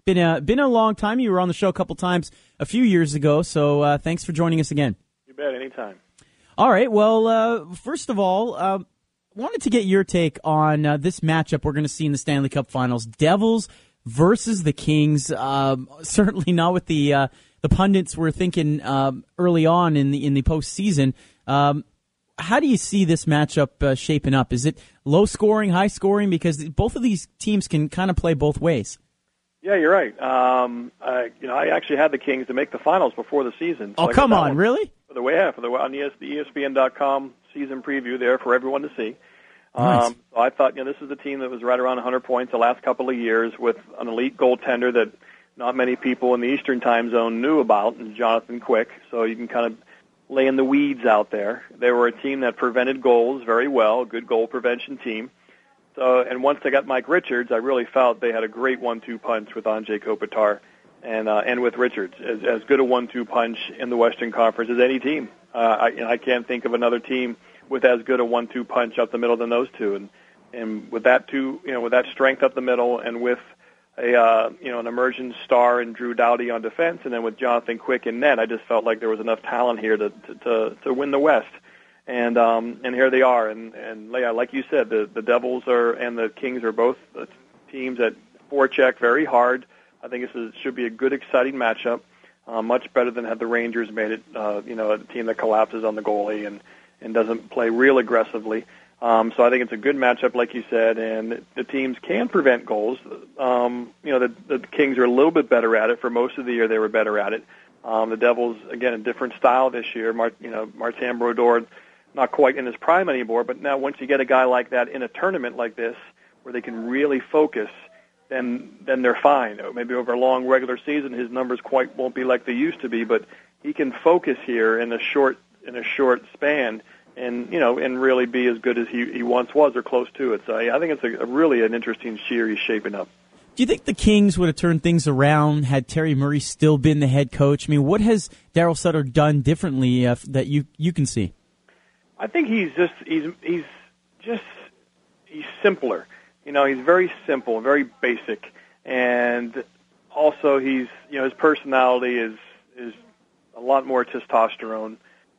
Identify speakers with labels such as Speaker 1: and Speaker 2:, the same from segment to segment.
Speaker 1: Been a long time. You were on the show a couple times a few years ago, so thanks for joining us again.
Speaker 2: You bet, anytime.
Speaker 1: All right. Well, first of all, wanted to get your take on this matchup we're going to see in the Stanley Cup Finals: Devils versus the Kings. Certainly not what the pundits were thinking early on in the postseason. How do you see this matchup shaping up? Is it low scoring, high scoring? Because both of these teams can kind of play both ways.
Speaker 2: Yeah, you're right. I actually had the Kings to make the finals before the season.
Speaker 1: So come on, really?
Speaker 2: On the ESPN.com season preview there for everyone to see.
Speaker 1: Nice.
Speaker 2: So I thought, this is a team that was right around 100 points the last couple of years with an elite goaltender that not many people in the Eastern time zone knew about, and Jonathan Quick. So you can kind of lay in the weeds out there. They were a team that prevented goals very well, good goal prevention team. So, and once they got Mike Richards, I really felt they had a great 1-2 punch with Andrzej Kopitar and with Richards, as good a 1-2 punch in the Western Conference as any team. I can't think of another team with as good a 1-2 punch up the middle than those two. And with that with that strength up the middle, and with an emerging star in Drew Doughty on defense, and then with Jonathan Quick in net, I just felt like there was enough talent here to win the West. And here they are. And like you said, the Devils and the Kings are both teams that forecheck very hard. I think this should be a good, exciting matchup. Much better than had the Rangers made it. A team that collapses on the goalie and doesn't play real aggressively. So I think it's a good matchup, like you said, and the teams can prevent goals. The Kings are a little bit better at it. For most of the year, they were better at it. The Devils, again, a different style this year. Martin Brodeur, not quite in his prime anymore, but now once you get a guy like that in a tournament like this, where they can really focus, then they're fine. Maybe over a long regular season, his numbers won't be like they used to be, but he can focus here in a short span, and really be as good as he once was or close to it. So I think it's really an interesting series shaping up.
Speaker 1: Do you think the Kings would have turned things around had Terry Murray still been the head coach? I mean, what has Daryl Sutter done differently that you can see?
Speaker 2: I think he's simpler. He's very simple, very basic, and also his personality is a lot more testosterone.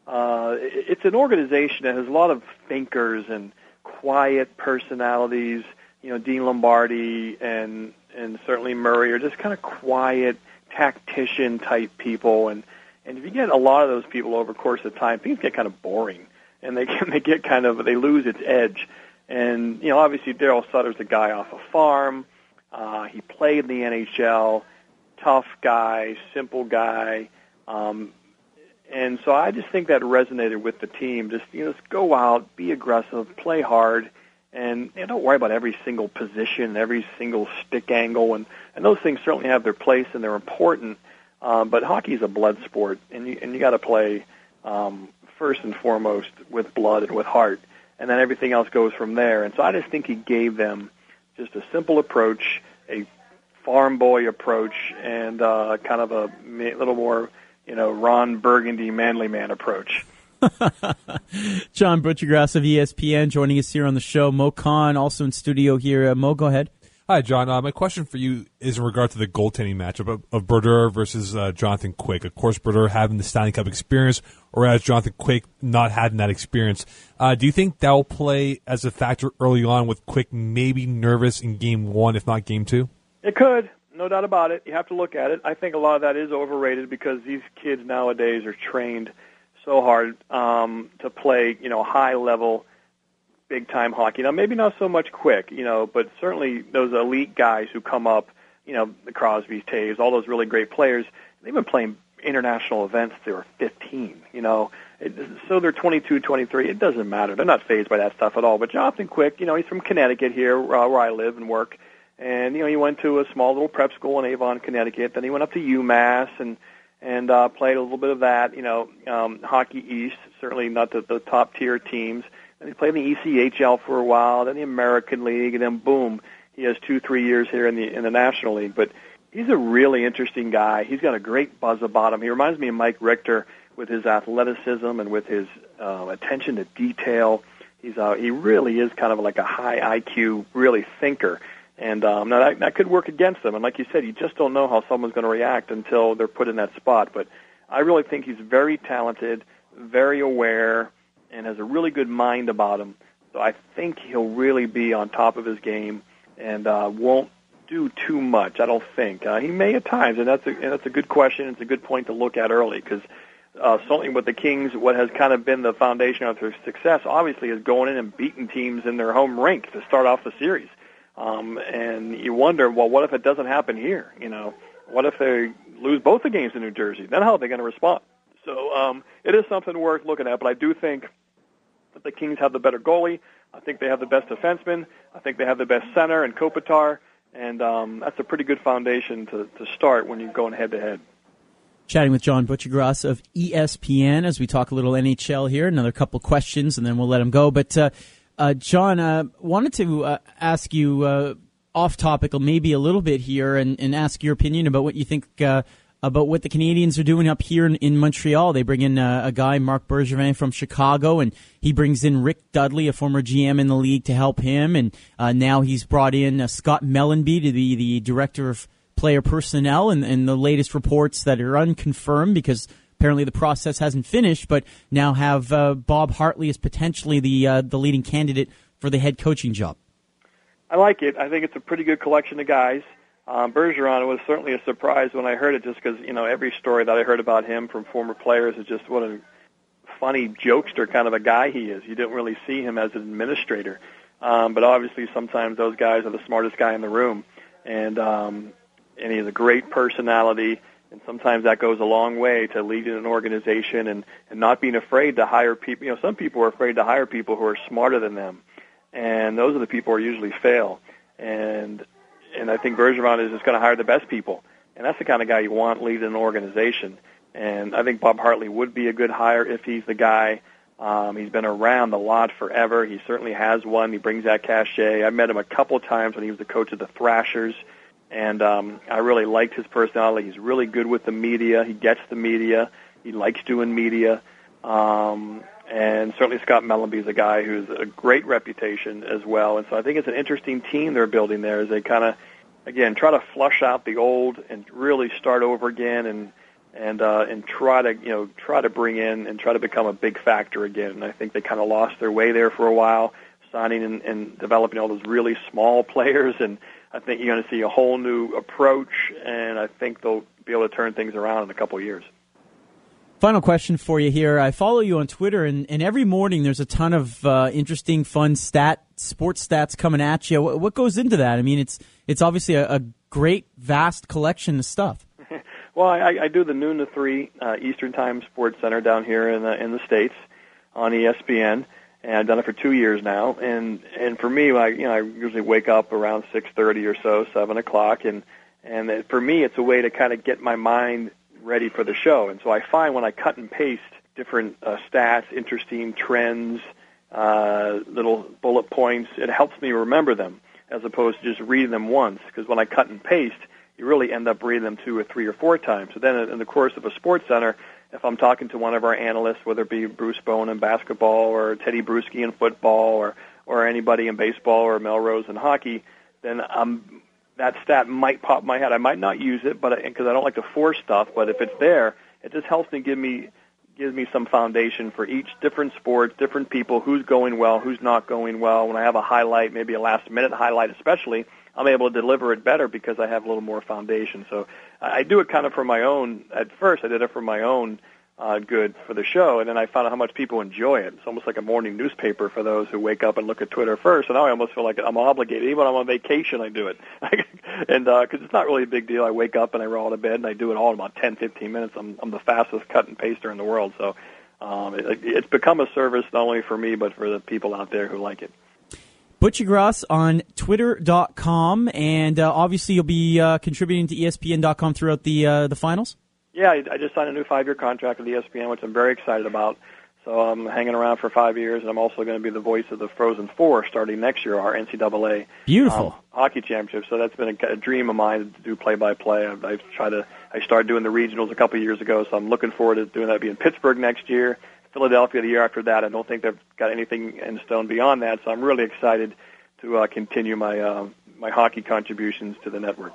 Speaker 2: It's an organization that has a lot of thinkers and quiet personalities. Dean Lombardi and certainly Murray are just kind of quiet, tactician type people, and if you get a lot of those people over the course of time, things get kind of boring. And they lose its edge. And, obviously Daryl Sutter's a guy off a farm. He played in the NHL, tough guy, simple guy. And so I just think that resonated with the team. Just go out, be aggressive, play hard, and don't worry about every single position, every single stick angle. And those things certainly have their place and they're important. But hockey is a blood sport, and you got to play first and foremost with blood and with heart, and then everything else goes from there. And so I just think he gave them just a simple approach, a farm boy approach, and kind of a little more, Ron Burgundy manly man approach.
Speaker 1: John Buccigross of ESPN joining us here on the show. Mo Khan also in studio here. Mo, go ahead.
Speaker 3: Hi, John. My question for you is in regard to the goaltending matchup of Brodeur versus Jonathan Quick. Of course, Brodeur having the Stanley Cup experience, whereas Jonathan Quick not having that experience. Do you think that will play as a factor early on with Quick maybe nervous in Game 1, if not Game 2?
Speaker 2: It could. No doubt about it. You have to look at it. I think a lot of that is overrated because these kids nowadays are trained so hard to play, high-level, big-time hockey. Now, maybe not so much Quick, but certainly those elite guys who come up, the Crosbys, Taves, all those really great players, they've been playing international events they were 15, so they're 22, 23. It doesn't matter. They're not fazed by that stuff at all. But Jonathan Quick, he's from Connecticut here, where I live and work, and, he went to a small little prep school in Avon, Connecticut. Then he went up to UMass and played a little bit of that, Hockey East, certainly not the top-tier teams. And he played in the ECHL for a while, then the American League, and then boom, he has 2-3 years here in the National League. But he's a really interesting guy. He's got a great buzz about him. He reminds me of Mike Richter with his athleticism and with his attention to detail. He really is kind of like a high IQ, really thinker. And now that could work against them. And like you said, you just don't know how someone's going to react until they're put in that spot. But I really think he's very talented, very aware, and has a really good mind about him. So I think he'll really be on top of his game and won't do too much, I don't think. He may at times, and that's a good question. It's a good point to look at early because certainly with the Kings, what has kind of been the foundation of their success, obviously, is going in and beating teams in their home rink to start off the series. And you wonder, well, what if it doesn't happen here? You know, what if they lose both the games in New Jersey? Then how are they going to respond? So it is something worth looking at, but I do think that the Kings have the better goalie. I think they have the best defenseman. I think they have the best center in Kopitar, and that's a pretty good foundation to start when you're going head-to-head.
Speaker 1: Chatting with John Buccigross of ESPN as we talk a little NHL here. Another couple questions, and then we'll let him go. But, John, wanted to ask you off-topic maybe a little bit here and ask your opinion about what you think about what the Canadians are doing up here in Montreal. They bring in a guy, Marc Bergevin, from Chicago, and he brings in Rick Dudley, a former GM in the league, to help him. And now he's brought in Scott Mellenby to be the director of player personnel, and the latest reports that are unconfirmed because apparently the process hasn't finished, but now have Bob Hartley as potentially the leading candidate for the head coaching job.
Speaker 2: I like it. I think it's a pretty good collection of guys. Bergeron was certainly a surprise when I heard it, just because every story that I heard about him from former players is just what a funny jokester kind of a guy he is. You didn't really see him as an administrator, but obviously sometimes those guys are the smartest guy in the room, and he has a great personality. And sometimes that goes a long way to leading an organization and not being afraid to hire people. Some people are afraid to hire people who are smarter than them, and those are the people who usually fail. And I think Bergeron is just going to hire the best people, and that's the kind of guy you want leading an organization. And I think Bob Hartley would be a good hire if he's the guy. He's been around the lot forever. He certainly has one. He brings that cachet. I met him a couple times when he was the coach of the Thrashers. And I really liked his personality. He's really good with the media. He gets the media. He likes doing media. And certainly Scott Mellenby is a guy who's a great reputation as well. And so I think it's an interesting team they're building there as they kind of, again, try to flush out the old and really start over again and try to bring in and try to become a big factor again. And I think they kind of lost their way there for a while, signing and developing all those really small players. And I think you're going to see a whole new approach, and I think they'll be able to turn things around in a couple of years.
Speaker 1: Final question for you here. I follow you on Twitter, and every morning there's a ton of interesting, fun sports stats coming at you. What goes into that? I mean, it's obviously a great, vast collection of stuff.
Speaker 2: Well, I do the noon to 3 Eastern Time Sports Center down here in the States on ESPN. And I've done it for 2 years now. And for me, I usually wake up around 6:30 or so, 7 o'clock, and for me, it's a way to kind of get my mind ready for the show. And so I find when I cut and paste different stats, interesting trends, little bullet points, it helps me remember them as opposed to just reading them once. Because when I cut and paste, you really end up reading them 2 or 3 or 4 times. So then in the course of a Sports Center, if I'm talking to one of our analysts, whether it be Bruce Bowen in basketball or Teddy Bruschi in football or anybody in baseball or Melrose in hockey, then that stat might pop in my head. I might not use it, but because I don't like to force stuff, but if it's there, it just helps me gives me some foundation for each different sport, different people, who's going well, who's not going well. When I have a highlight, maybe a last-minute highlight especially, I'm able to deliver it better because I have a little more foundation. So I do it kind of for my own. At first, I did it for my own good for the show, and then I found out how much people enjoy it. It's almost like a morning newspaper for those who wake up and look at Twitter first. And now I almost feel like I'm obligated. Even when I'm on vacation, I do it. And because it's not really a big deal. I wake up and I roll out of bed, and I do it all in about 10, 15 minutes. I'm the fastest cut and paster in the world. So it's become a service not only for me, but for the people out there who like it.
Speaker 1: Buccigross on Twitter.com, and obviously you'll be contributing to ESPN.com throughout the finals?
Speaker 2: Yeah, I just signed a new 5-year contract with ESPN, which I'm very excited about. So I'm hanging around for 5 years, and I'm also going to be the voice of the Frozen Four starting next year, our NCAA
Speaker 1: beautiful
Speaker 2: hockey championship. So that's been a dream of mine to do play-by-play. I started doing the regionals a couple of years ago, so I'm looking forward to doing that. I'll be in Pittsburgh next year, Philadelphia the year after that. I don't think they've got anything in stone beyond that, so I'm really excited to continue my my hockey contributions to the network.